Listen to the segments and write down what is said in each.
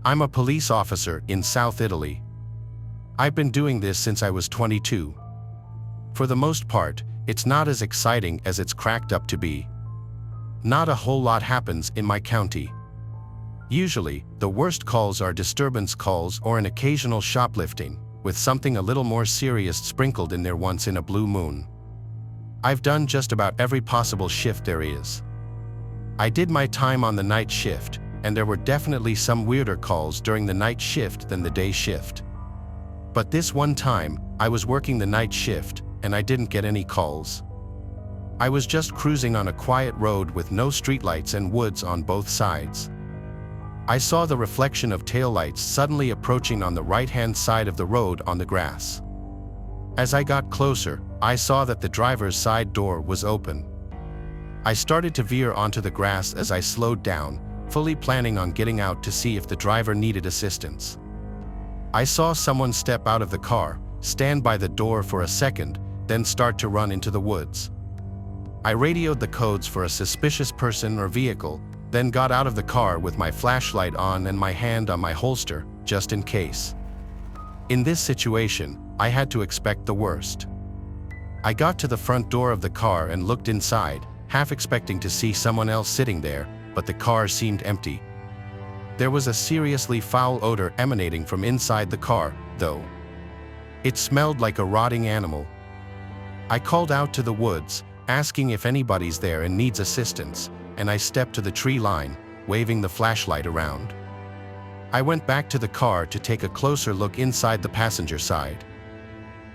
I'm a police officer in South Italy. I've been doing this since I was 22. For the most part, it's not as exciting as it's cracked up to be. Not a whole lot happens in my county. Usually, the worst calls are disturbance calls or an occasional shoplifting, with something a little more serious sprinkled in there once in a blue moon. I've done just about every possible shift there is. I did my time on the night shift, and there were definitely some weirder calls during the night shift than the day shift. But this one time, I was working the night shift, and I didn't get any calls. I was just cruising on a quiet road with no streetlights and woods on both sides. I saw the reflection of taillights suddenly approaching on the right-hand side of the road on the grass. As I got closer, I saw that the driver's side door was open. I started to veer onto the grass as I slowed down, fully planning on getting out to see if the driver needed assistance. I saw someone step out of the car, stand by the door for a second, then start to run into the woods. I radioed the codes for a suspicious person or vehicle, then got out of the car with my flashlight on and my hand on my holster, just in case. In this situation, I had to expect the worst. I got to the front door of the car and looked inside, half expecting to see someone else sitting there, but the car seemed empty. There was a seriously foul odor emanating from inside the car, though. It smelled like a rotting animal. I called out to the woods, asking if anybody's there and needs assistance, and I stepped to the tree line, waving the flashlight around. I went back to the car to take a closer look inside the passenger side.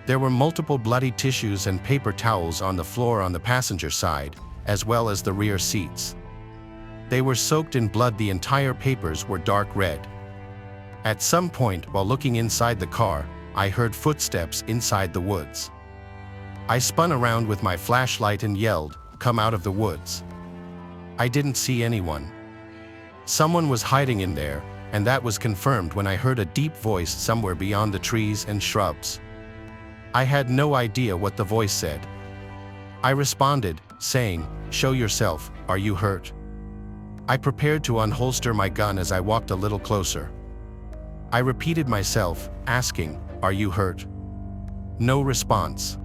There were multiple bloody tissues and paper towels on the floor on the passenger side, as well as the rear seats. They were soaked in blood. The entire papers were dark red. At some point while looking inside the car, I heard footsteps inside the woods. I spun around with my flashlight and yelled, "Come out of the woods." I didn't see anyone. Someone was hiding in there, and that was confirmed when I heard a deep voice somewhere beyond the trees and shrubs. I had no idea what the voice said. I responded, saying, "Show yourself, are you hurt?" I prepared to unholster my gun as I walked a little closer. I repeated myself, asking, "Are you hurt?" No response.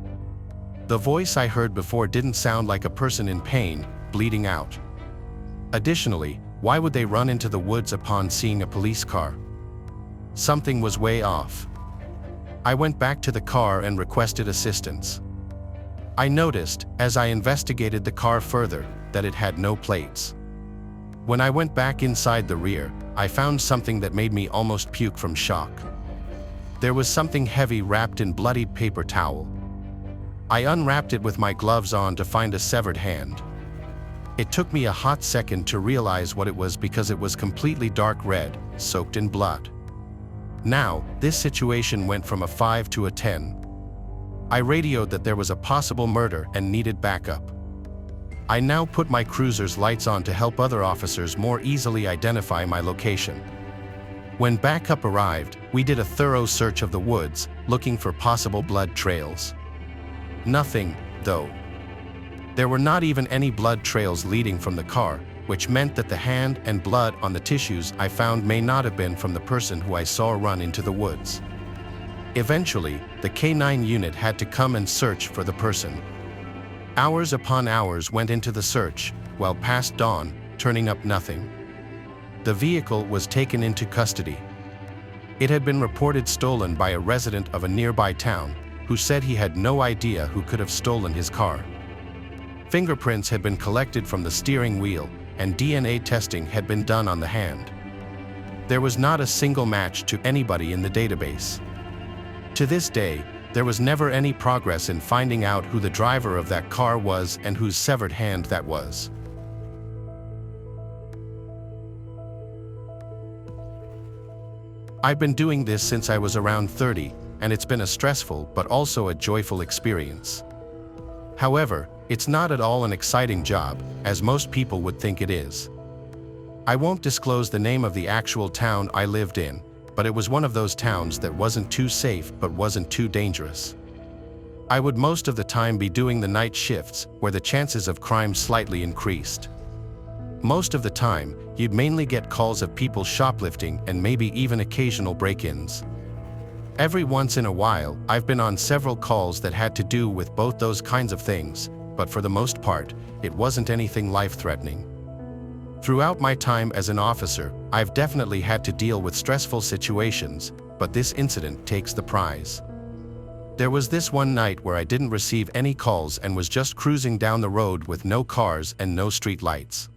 The voice I heard before didn't sound like a person in pain, bleeding out. Additionally, why would they run into the woods upon seeing a police car? Something was way off. I went back to the car and requested assistance. I noticed, as I investigated the car further, that it had no plates. When I went back inside the rear, I found something that made me almost puke from shock. There was something heavy wrapped in bloodied paper towel. I unwrapped it with my gloves on to find a severed hand. It took me a hot second to realize what it was because it was completely dark red, soaked in blood. Now, this situation went from a 5 to a 10. I radioed that there was a possible murder and needed backup. I now put my cruiser's lights on to help other officers more easily identify my location. When backup arrived, we did a thorough search of the woods, looking for possible blood trails. Nothing, though. There were not even any blood trails leading from the car, which meant that the hand and blood on the tissues I found may not have been from the person who I saw run into the woods. Eventually, the K9 unit had to come and search for the person. Hours upon hours went into the search, well past dawn, turning up nothing. The vehicle was taken into custody. It had been reported stolen by a resident of a nearby town, who said he had no idea who could have stolen his car. Fingerprints had been collected from the steering wheel, and DNA testing had been done on the hand. There was not a single match to anybody in the database. To this day, there was never any progress in finding out who the driver of that car was and whose severed hand that was. I've been doing this since I was around 30, and it's been a stressful but also a joyful experience. However, it's not at all an exciting job, as most people would think it is. I won't disclose the name of the actual town I lived in, but it was one of those towns that wasn't too safe but wasn't too dangerous. I would most of the time be doing the night shifts, where the chances of crime slightly increased. Most of the time, you'd mainly get calls of people shoplifting and maybe even occasional break-ins. Every once in a while, I've been on several calls that had to do with both those kinds of things, but for the most part, it wasn't anything life-threatening. Throughout my time as an officer, I've definitely had to deal with stressful situations, but this incident takes the prize. There was this one night where I didn't receive any calls and was just cruising down the road with no cars and no street lights.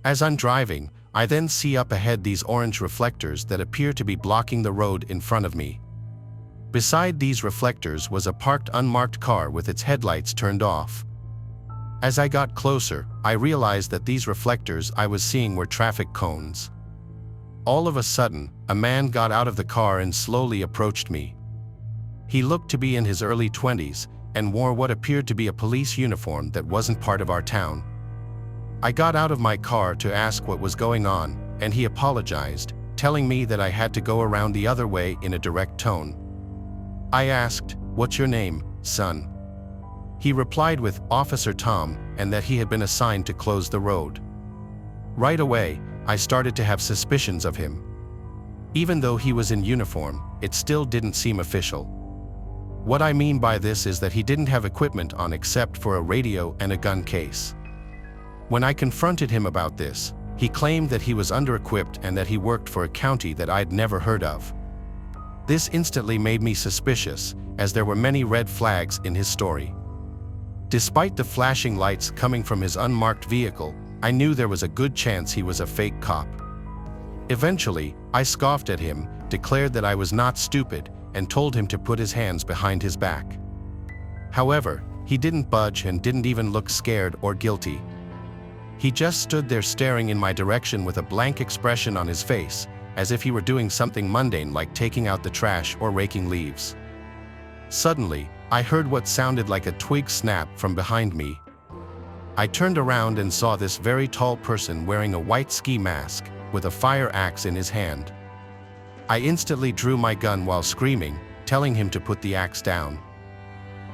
As I'm driving, I then see up ahead these orange reflectors that appear to be blocking the road in front of me. Beside these reflectors was a parked unmarked car with its headlights turned off. As I got closer, I realized that these reflectors I was seeing were traffic cones. All of a sudden, a man got out of the car and slowly approached me. He looked to be in his early 20s and wore what appeared to be a police uniform that wasn't part of our town. I got out of my car to ask what was going on, and he apologized, telling me that I had to go around the other way in a direct tone. I asked, "What's your name, son?" He replied with "Officer Tom," and that he had been assigned to close the road. Right away, I started to have suspicions of him. Even though he was in uniform, it still didn't seem official. What I mean by this is that he didn't have equipment on except for a radio and a gun case. When I confronted him about this, he claimed that he was under-equipped and that he worked for a county that I'd never heard of. This instantly made me suspicious, as there were many red flags in his story. Despite the flashing lights coming from his unmarked vehicle, I knew there was a good chance he was a fake cop. Eventually, I scoffed at him, declared that I was not stupid, and told him to put his hands behind his back. However, he didn't budge and didn't even look scared or guilty. He just stood there staring in my direction with a blank expression on his face, as if he were doing something mundane like taking out the trash or raking leaves. Suddenly, I heard what sounded like a twig snap from behind me. I turned around and saw this very tall person wearing a white ski mask, with a fire axe in his hand. I instantly drew my gun while screaming, telling him to put the axe down.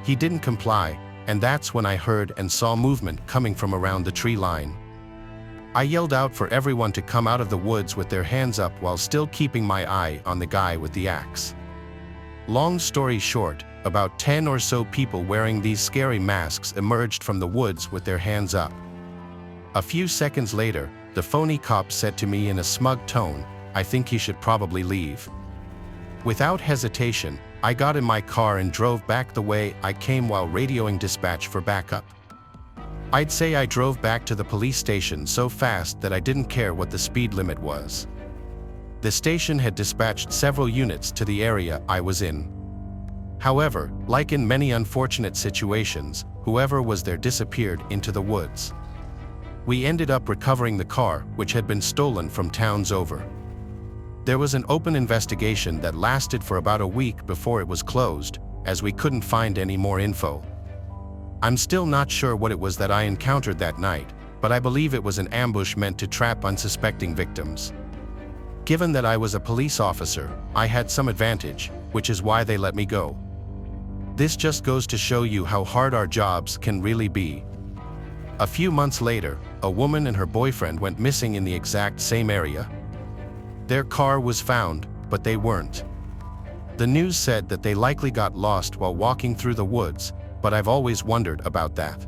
He didn't comply, and that's when I heard and saw movement coming from around the tree line. I yelled out for everyone to come out of the woods with their hands up while still keeping my eye on the guy with the axe. Long story short, about 10 or so people wearing these scary masks emerged from the woods with their hands up. A few seconds later, the phony cop said to me in a smug tone, "I think you should probably leave." Without hesitation, I got in my car and drove back the way I came while radioing dispatch for backup. I'd say I drove back to the police station so fast that I didn't care what the speed limit was. The station had dispatched several units to the area I was in. However, like in many unfortunate situations, whoever was there disappeared into the woods. We ended up recovering the car, which had been stolen from towns over. There was an open investigation that lasted for about a week before it was closed, as we couldn't find any more info. I'm still not sure what it was that I encountered that night, but I believe it was an ambush meant to trap unsuspecting victims. Given that I was a police officer, I had some advantage, which is why they let me go. This just goes to show you how hard our jobs can really be. A few months later, a woman and her boyfriend went missing in the exact same area. Their car was found, but they weren't. The news said that they likely got lost while walking through the woods, but I've always wondered about that.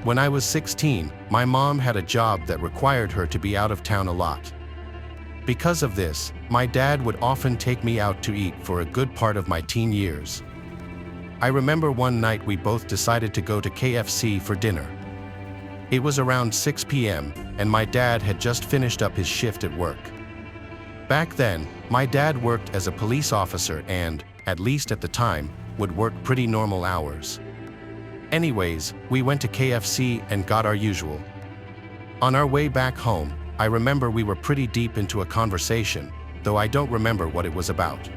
When I was 16, my mom had a job that required her to be out of town a lot. Because of this, my dad would often take me out to eat for a good part of my teen years. I remember one night we both decided to go to KFC for dinner. It was around 6 p.m., and my dad had just finished up his shift at work. Back then, my dad worked as a police officer and, at least at the time, would work pretty normal hours. Anyways, we went to KFC and got our usual. On our way back home, I remember we were pretty deep into a conversation, though I don't remember what it was about.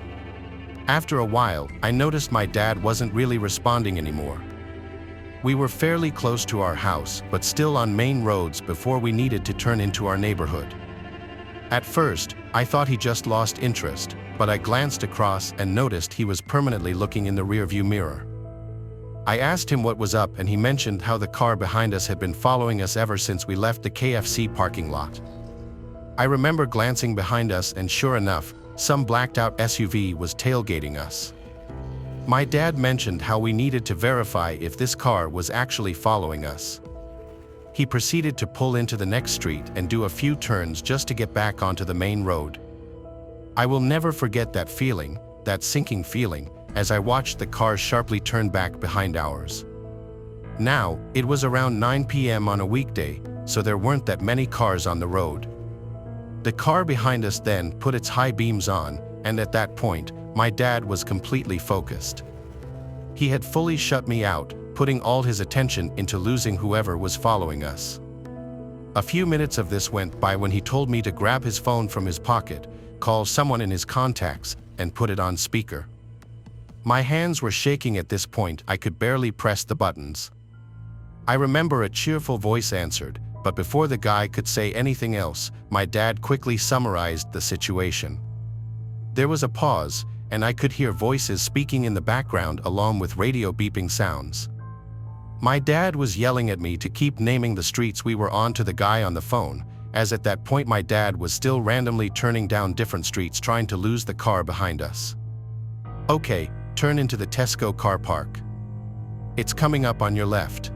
After a while, I noticed my dad wasn't really responding anymore. We were fairly close to our house, but still on main roads before we needed to turn into our neighborhood. At first, I thought he just lost interest, but I glanced across and noticed he was permanently looking in the rearview mirror. I asked him what was up and he mentioned how the car behind us had been following us ever since we left the KFC parking lot. I remember glancing behind us and sure enough, some blacked-out SUV was tailgating us. My dad mentioned how we needed to verify if this car was actually following us. He proceeded to pull into the next street and do a few turns just to get back onto the main road. I will never forget that feeling, that sinking feeling, as I watched the car sharply turn back behind ours. Now, it was around 9 p.m. on a weekday, so there weren't that many cars on the road. The car behind us then put its high beams on, and at that point, my dad was completely focused. He had fully shut me out, putting all his attention into losing whoever was following us. A few minutes of this went by when he told me to grab his phone from his pocket, call someone in his contacts, and put it on speaker. My hands were shaking at this point. I could barely press the buttons. I remember a cheerful voice answered, but before the guy could say anything else, my dad quickly summarized the situation. There was a pause, and I could hear voices speaking in the background along with radio beeping sounds. My dad was yelling at me to keep naming the streets we were on to the guy on the phone, as at that point my dad was still randomly turning down different streets trying to lose the car behind us. Okay, turn into the Tesco car park. It's coming up on your left.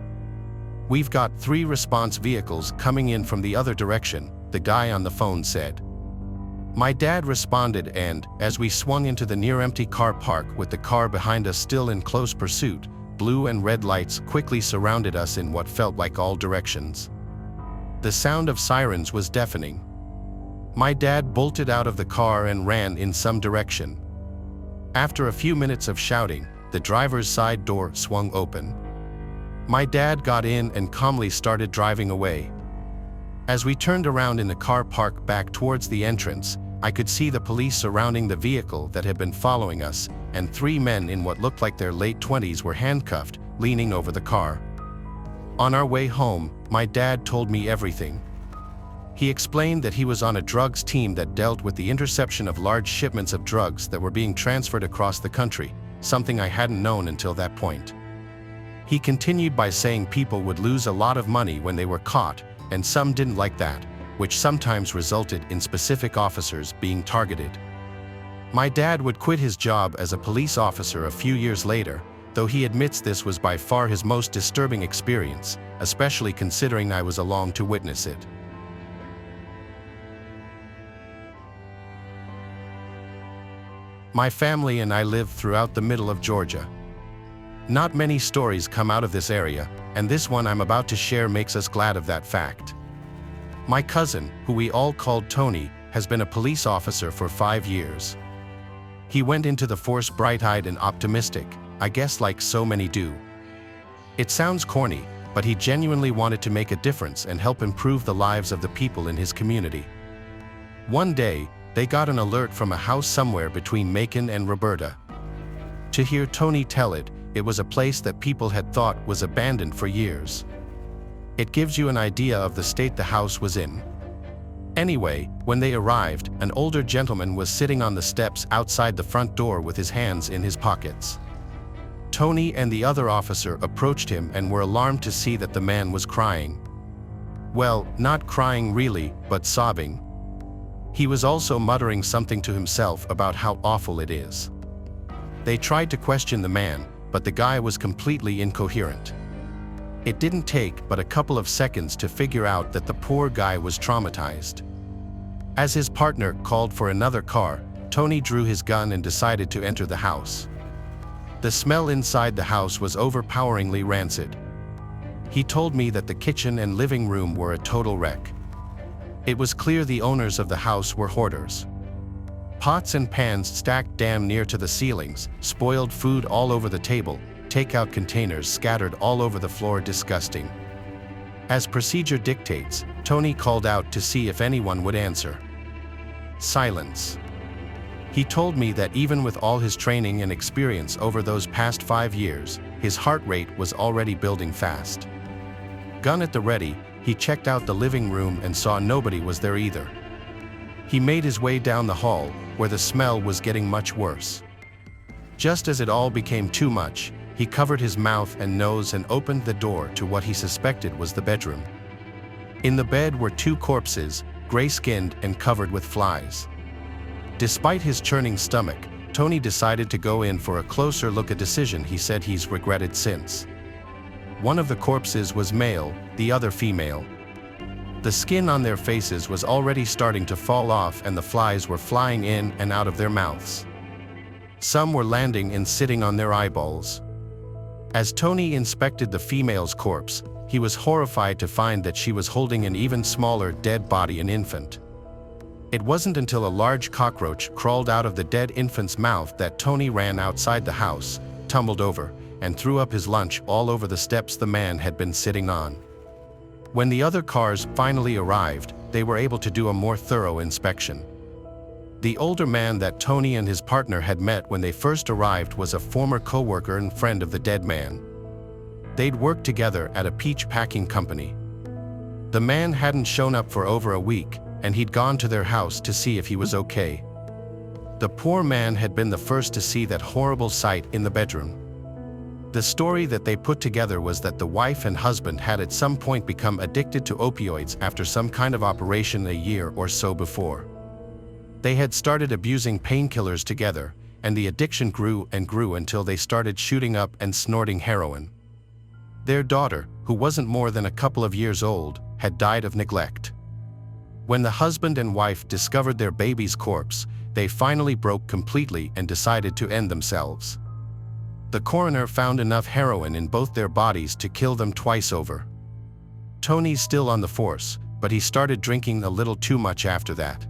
We've got 3 response vehicles coming in from the other direction, the guy on the phone said. My dad responded and, as we swung into the near-empty car park with the car behind us still in close pursuit, blue and red lights quickly surrounded us in what felt like all directions. The sound of sirens was deafening. My dad bolted out of the car and ran in some direction. After a few minutes of shouting, the driver's side door swung open. My dad got in and calmly started driving away. As we turned around in the car park back towards the entrance, I could see the police surrounding the vehicle that had been following us, and 3 men in what looked like their late 20s were handcuffed, leaning over the car. On our way home, my dad told me everything. He explained that he was on a drugs team that dealt with the interception of large shipments of drugs that were being transferred across the country, something I hadn't known until that point. He continued by saying people would lose a lot of money when they were caught, and some didn't like that, which sometimes resulted in specific officers being targeted. My dad would quit his job as a police officer a few years later, though he admits this was by far his most disturbing experience, especially considering I was along to witness it. My family and I live throughout the middle of Georgia. Not many stories come out of this area, and this one I'm about to share makes us glad of that fact. My cousin, who we all called Tony, has been a police officer for 5 years. He went into the force bright-eyed and optimistic, I guess like so many do. It sounds corny, but he genuinely wanted to make a difference and help improve the lives of the people in his community. One day, they got an alert from a house somewhere between Macon and Roberta. To hear Tony tell it, it was a place that people had thought was abandoned for years. It gives you an idea of the state the house was in. Anyway, when they arrived, an older gentleman was sitting on the steps outside the front door with his hands in his pockets. Tony and the other officer approached him and were alarmed to see that the man was crying. Well, not crying really, but sobbing. He was also muttering something to himself about how awful it is. They tried to question the man, but the guy was completely incoherent. It didn't take but a couple of seconds to figure out that the poor guy was traumatized. As his partner called for another car, Tony drew his gun and decided to enter the house. The smell inside the house was overpoweringly rancid. He told me that the kitchen and living room were a total wreck. It was clear the owners of the house were hoarders. Pots and pans stacked damn near to the ceilings, spoiled food all over the table, takeout containers scattered all over the floor. Disgusting. As procedure dictates, Tony called out to see if anyone would answer. Silence. He told me that even with all his training and experience over those past 5 years, his heart rate was already building fast. Gun at the ready, he checked out the living room and saw nobody was there either. He made his way down the hall, where the smell was getting much worse. Just as it all became too much, he covered his mouth and nose and opened the door to what he suspected was the bedroom. In the bed were two corpses, gray-skinned and covered with flies. Despite his churning stomach, Tony decided to go in for a closer look, a decision he said he's regretted since. One of the corpses was male, the other female. The skin on their faces was already starting to fall off and the flies were flying in and out of their mouths. Some were landing and sitting on their eyeballs. As Tony inspected the female's corpse, he was horrified to find that she was holding an even smaller dead body, an infant. It wasn't until a large cockroach crawled out of the dead infant's mouth that Tony ran outside the house, tumbled over, and threw up his lunch all over the steps the man had been sitting on. When the other cars finally arrived, they were able to do a more thorough inspection. The older man that Tony and his partner had met when they first arrived was a former co-worker and friend of the dead man. They'd worked together at a peach packing company. The man hadn't shown up for over a week, and he'd gone to their house to see if he was okay. The poor man had been the first to see that horrible sight in the bedroom. The story that they put together was that the wife and husband had at some point become addicted to opioids after some kind of operation a year or so before. They had started abusing painkillers together, and the addiction grew and grew until they started shooting up and snorting heroin. Their daughter, who wasn't more than a couple of years old, had died of neglect. When the husband and wife discovered their baby's corpse, they finally broke completely and decided to end themselves. The coroner found enough heroin in both their bodies to kill them twice over. Tony's still on the force, but he started drinking a little too much after that.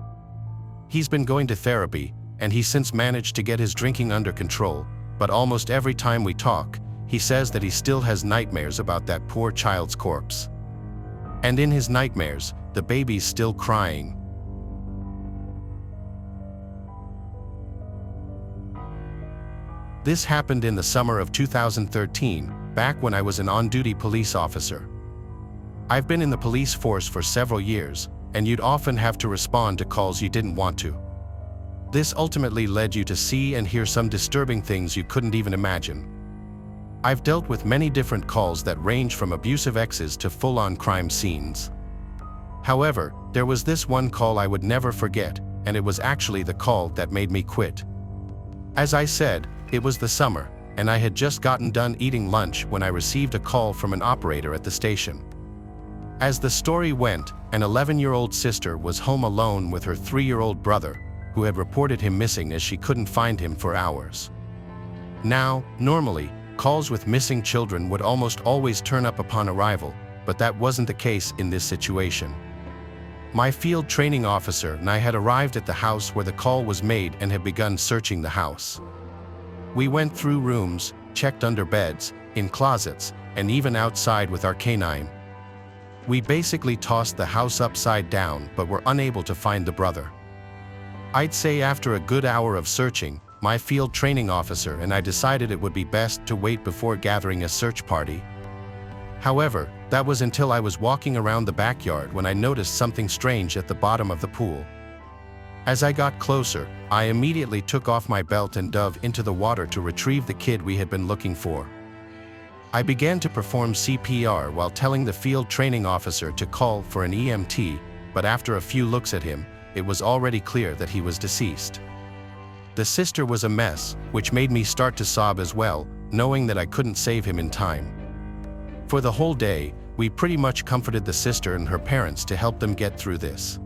He's been going to therapy, and he's since managed to get his drinking under control, but almost every time we talk, he says that he still has nightmares about that poor child's corpse. And in his nightmares, the baby's still crying. This happened in the summer of 2013, back when I was an on-duty police officer. I've been in the police force for several years, and you'd often have to respond to calls you didn't want to. This ultimately led you to see and hear some disturbing things you couldn't even imagine. I've dealt with many different calls that range from abusive exes to full-on crime scenes. However, there was this one call I would never forget, and it was actually the call that made me quit. As I said, it was the summer, and I had just gotten done eating lunch when I received a call from an operator at the station. As the story went, an 11-year-old sister was home alone with her 3-year-old brother, who had reported him missing as she couldn't find him for hours. Now, normally, calls with missing children would almost always turn up upon arrival, but that wasn't the case in this situation. My field training officer and I had arrived at the house where the call was made and had begun searching the house. We went through rooms, checked under beds, in closets, and even outside with our canine. We basically tossed the house upside down but were unable to find the brother. I'd say after a good hour of searching, my field training officer and I decided it would be best to wait before gathering a search party. However, that was until I was walking around the backyard when I noticed something strange at the bottom of the pool. As I got closer, I immediately took off my belt and dove into the water to retrieve the kid we had been looking for. I began to perform CPR while telling the field training officer to call for an EMT, but after a few looks at him, it was already clear that he was deceased. The sister was a mess, which made me start to sob as well, knowing that I couldn't save him in time. For the whole day, we pretty much comforted the sister and her parents to help them get through this.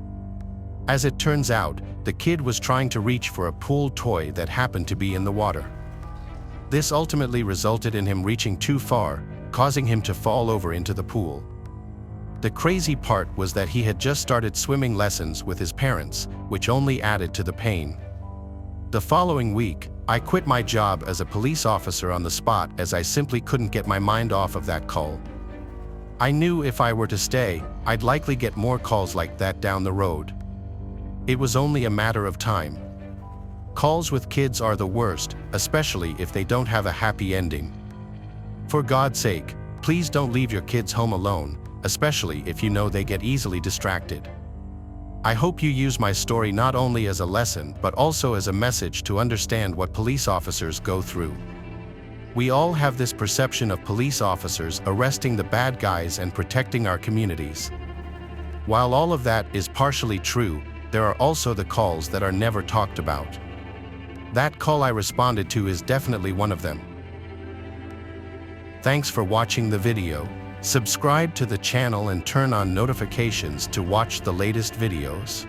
As it turns out, the kid was trying to reach for a pool toy that happened to be in the water. This ultimately resulted in him reaching too far, causing him to fall over into the pool. The crazy part was that he had just started swimming lessons with his parents, which only added to the pain. The following week, I quit my job as a police officer on the spot as I simply couldn't get my mind off of that call. I knew if I were to stay, I'd likely get more calls like that down the road. It was only a matter of time. Calls with kids are the worst, especially if they don't have a happy ending. For God's sake, please don't leave your kids home alone, especially if you know they get easily distracted. I hope you use my story not only as a lesson but also as a message to understand what police officers go through. We all have this perception of police officers arresting the bad guys and protecting our communities. While all of that is partially true, there are also the calls that are never talked about. That call I responded to is definitely one of them. Thanks for watching the video. Subscribe to the channel and turn on notifications to watch the latest videos.